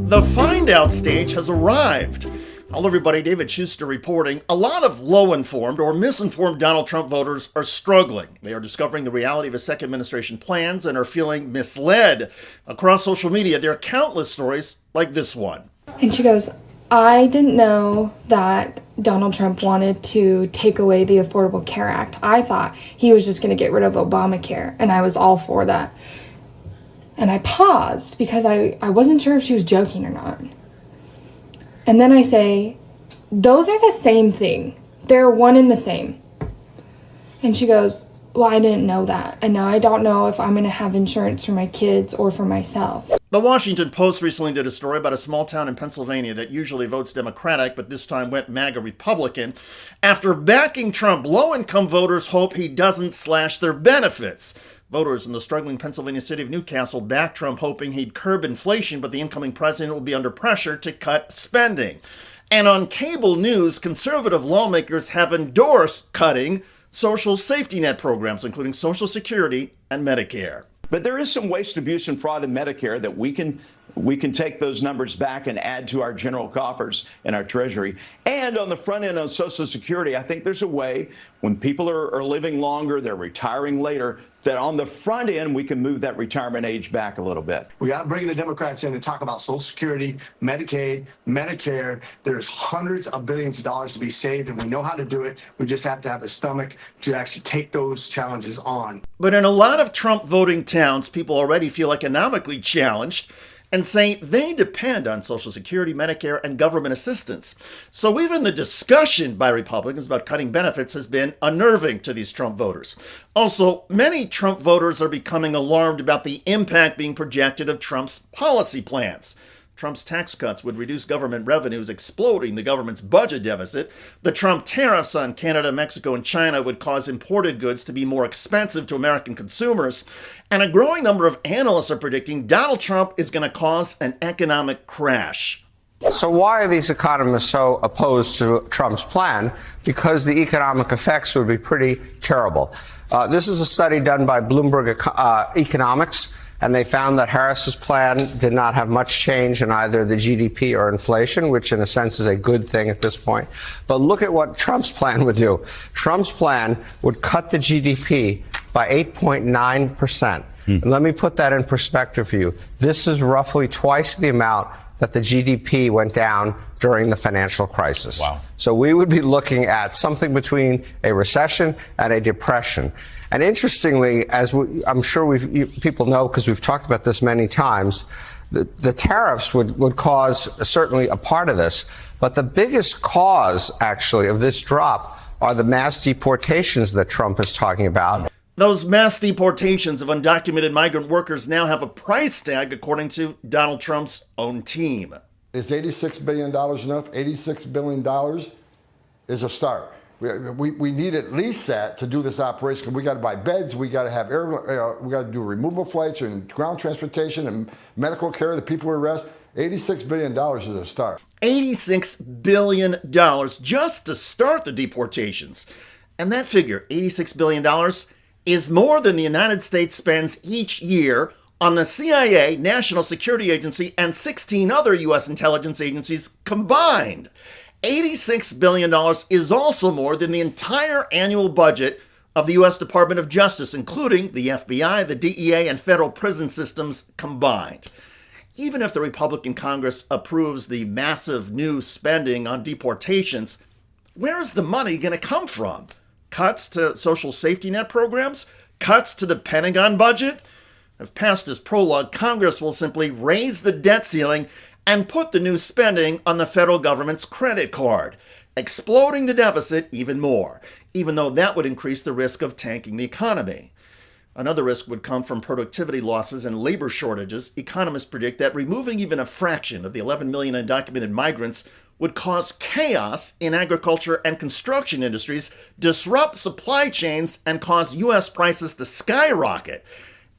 The find out stage has arrived. Hello everybody, David Schuster reporting. A lot of low-informed or misinformed Donald Trump voters are struggling. They are discovering the reality of his second administration plans and are feeling misled. Across social media, there are countless stories like this one. And she goes, I didn't know that Donald Trump wanted to take away the Affordable Care Act. I thought he was just going to get rid of Obamacare, and I was all for that. And I paused because I wasn't sure if she was joking or not. And then I say, those are the same thing. They're one and the same. And she goes, well, I didn't know that. And now I don't know if I'm going to have insurance for my kids or for myself. The Washington Post recently did a story about a small town in Pennsylvania that usually votes Democratic, but this time went MAGA Republican. After backing Trump, low-income voters hope he doesn't slash their benefits. Voters in the struggling Pennsylvania city of Newcastle backed Trump, hoping he'd curb inflation, but the incoming president will be under pressure to cut spending. And on cable news, conservative lawmakers have endorsed cutting social safety net programs, including Social Security and Medicare. But there is some waste, abuse, and fraud in Medicare that we can take those numbers back and add to our general coffers and our Treasury. And on the front end of Social Security, I think there's a way when people are living longer, they're retiring later, that on the front end, we can move that retirement age back a little bit. We got to bring the Democrats in and talk about Social Security, Medicaid, Medicare. There's hundreds of billions of dollars to be saved, and we know how to do it. We just have to have the stomach to actually take those challenges on. But in a lot of Trump voting towns, people already feel economically challenged and say they depend on Social Security, Medicare, and government assistance. So even the discussion by Republicans about cutting benefits has been unnerving to these Trump voters. Also, many Trump voters are becoming alarmed about the impact being projected of Trump's policy plans. Trump's tax cuts would reduce government revenues, exploding the government's budget deficit. The Trump tariffs on Canada, Mexico, and China would cause imported goods to be more expensive to American consumers. And a growing number of analysts are predicting Donald Trump is going to cause an economic crash. So why are these economists so opposed to Trump's plan? Because the economic effects would be pretty terrible. This is a study done by Bloomberg Economics. And they found that Harris's plan did not have much change in either the GDP or inflation, which in a sense is a good thing at this point. But look at what Trump's plan would do. Trump's plan would cut the GDP by 8.9%. And let me put that in perspective for you. This is roughly twice the amount that the GDP went down during the financial crisis. Wow. So we would be looking at something between a recession and a depression. And interestingly, I'm sure people know because we've talked about this many times, the tariffs would cause certainly a part of this. But the biggest cause, actually, of this drop are the mass deportations that Trump is talking about. Those mass deportations of undocumented migrant workers now have a price tag, according to Donald Trump's own team. Is $86 billion enough? $86 billion is a start. We need at least that to do this operation. We got to buy beds. We got to have we got to do removal flights and ground transportation and medical care of the people we arrest. $86 billion is a start. $86 billion just to start the deportations. And that figure, $86 billion, is more than the United States spends each year on the CIA, National Security Agency, and 16 other U.S. intelligence agencies combined. $86 billion is also more than the entire annual budget of the U.S. Department of Justice, including the FBI, the DEA, and federal prison systems combined. Even if the Republican Congress approves the massive new spending on deportations, where is the money going to come from? Cuts to social safety net programs? Cuts to the Pentagon budget? If passed as prologue, Congress will simply raise the debt ceiling and put the new spending on the federal government's credit card, exploding the deficit even more, even though that would increase the risk of tanking the economy. Another risk would come from productivity losses and labor shortages. Economists predict that removing even a fraction of the 11 million undocumented migrants would cause chaos in agriculture and construction industries, disrupt supply chains, and cause U.S. prices to skyrocket.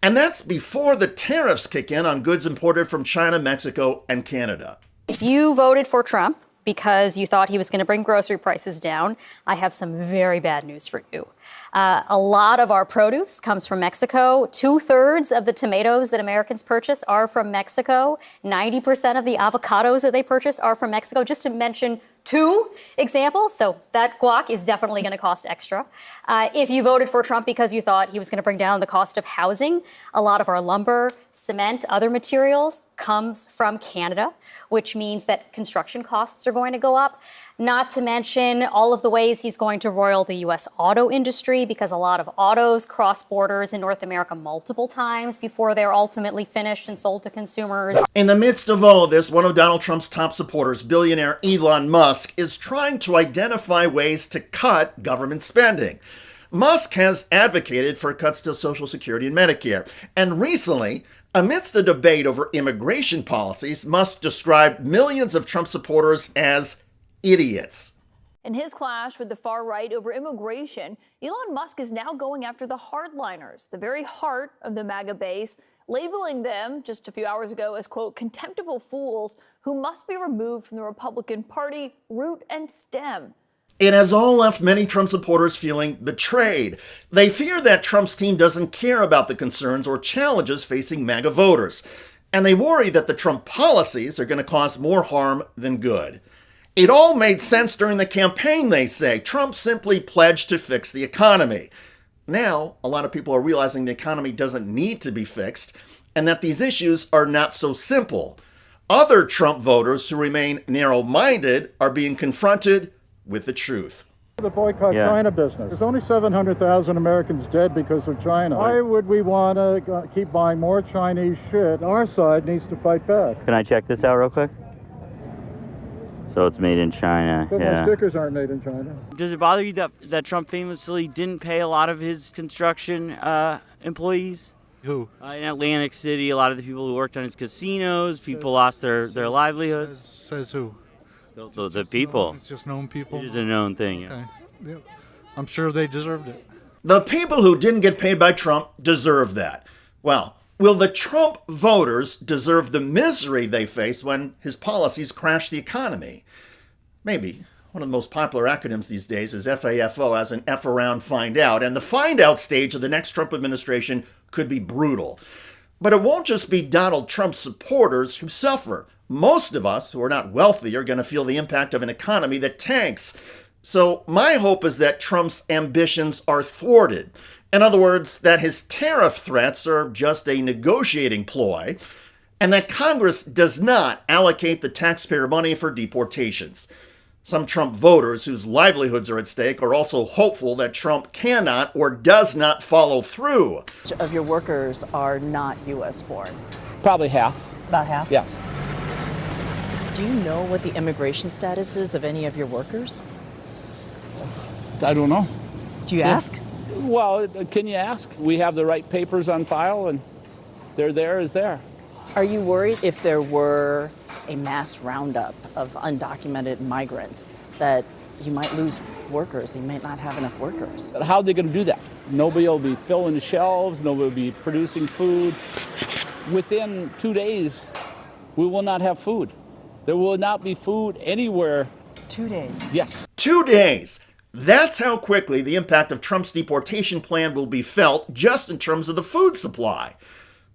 And that's before the tariffs kick in on goods imported from China, Mexico, and Canada. If you voted for Trump because you thought he was going to bring grocery prices down, I have some very bad news for you. A lot of our produce comes from Mexico. 2/3 of the tomatoes that Americans purchase are from Mexico. 90% of the avocados that they purchase are from Mexico, just to mention 2 examples. So that guac is definitely going to cost extra. If you voted for Trump because you thought he was going to bring down the cost of housing, a lot of our lumber, cement, other materials comes from Canada, which means that construction costs are going to go up. Not to mention all of the ways he's going to roil the U.S. auto industry, because a lot of autos cross borders in North America multiple times before they're ultimately finished and sold to consumers. In the midst of all of this, one of Donald Trump's top supporters, billionaire Elon Musk, is trying to identify ways to cut government spending. Musk has advocated for cuts to Social Security and Medicare, and recently, amidst a debate over immigration policies, Musk described millions of Trump supporters as idiots. In his clash with the far right over immigration, Elon Musk is now going after the hardliners, the very heart of the MAGA base, labeling them just a few hours ago as, quote, contemptible fools who must be removed from the Republican Party, root and stem. It has all left many Trump supporters feeling betrayed. They fear that Trump's team doesn't care about the concerns or challenges facing MAGA voters, and they worry that the Trump policies are going to cause more harm than good. It all made sense during the campaign, they say. Trump simply pledged to fix the economy. Now, a lot of people are realizing the economy doesn't need to be fixed and that these issues are not so simple. Other Trump voters who remain narrow-minded are being confronted with the truth. The boycott China business. There's only 700,000 Americans dead because of China. Why would we want to keep buying more Chinese shit? Our side needs to fight back. Can I check this out real quick? So it's made in China. But my stickers aren't made in China. Does it bother you that Trump famously didn't pay a lot of his construction employees? Who? In Atlantic City, a lot of the people who worked on his casinos, people lost their livelihoods. Says who? The people. It's just known people. It is a known thing. Okay. Yep. I'm sure they deserved it. The people who didn't get paid by Trump deserve that. Well, will the Trump voters deserve the misery they face when his policies crash the economy? Maybe. One of the most popular acronyms these days is FAFO, as in F around, find out. And the find out stage of the next Trump administration could be brutal. But it won't just be Donald Trump's supporters who suffer. Most of us who are not wealthy are going to feel the impact of an economy that tanks. So my hope is that Trump's ambitions are thwarted. In other words, that his tariff threats are just a negotiating ploy, and that Congress does not allocate the taxpayer money for deportations. Some Trump voters whose livelihoods are at stake are also hopeful that Trump cannot or does not follow through. Of your workers are not U.S. born? Probably half. About half? Yeah. Do you know what the immigration status is of any of your workers? I don't know. Do you ask? Well, can you ask? We have the right papers on file, and they're there is there. Are you worried if there were a mass roundup of undocumented migrants that you might lose workers? You might not have enough workers. How are they going to do that? Nobody will be filling the shelves. Nobody will be producing food. Within 2 days, we will not have food. There will not be food anywhere. 2 days? Yes. 2 days. That's how quickly the impact of Trump's deportation plan will be felt just in terms of the food supply.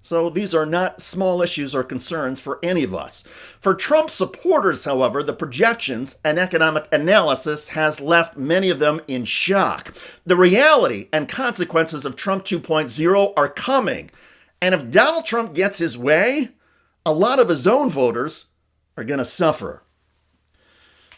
So these are not small issues or concerns for any of us. For Trump supporters, however, the projections and economic analysis has left many of them in shock. The reality and consequences of Trump 2.0 are coming. And if Donald Trump gets his way, a lot of his own voters are going to suffer.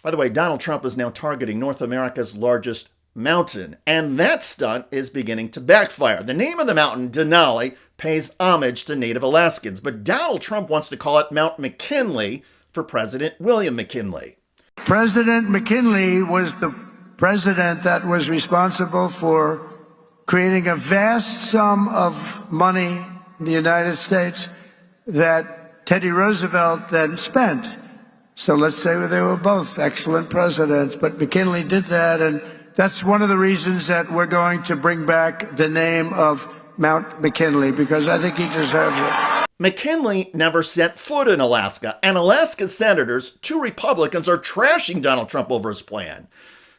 By the way, Donald Trump is now targeting North America's largest mountain, and that stunt is beginning to backfire. The name of the mountain, Denali, pays homage to Native Alaskans, but Donald Trump wants to call it Mount McKinley for President William McKinley. President McKinley was the president that was responsible for creating a vast sum of money in the United States that Teddy Roosevelt then spent. So let's say they were both excellent presidents, but McKinley did that, and that's one of the reasons that we're going to bring back the name of Mount McKinley, because I think he deserves it. McKinley never set foot in Alaska, and Alaska's senators, 2 Republicans, are trashing Donald Trump over his plan.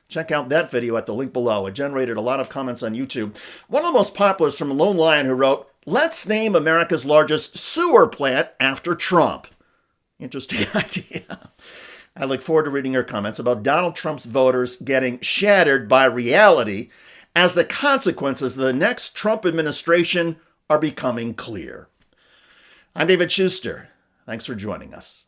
Check out that video at the link below. It generated a lot of comments on YouTube. One of the most popular is from Lone Lion, who wrote, "Let's name America's largest sewer plant after Trump." Interesting idea. I look forward to reading your comments about Donald Trump's voters getting shattered by reality as the consequences of the next Trump administration are becoming clear. I'm David Schuster. Thanks for joining us.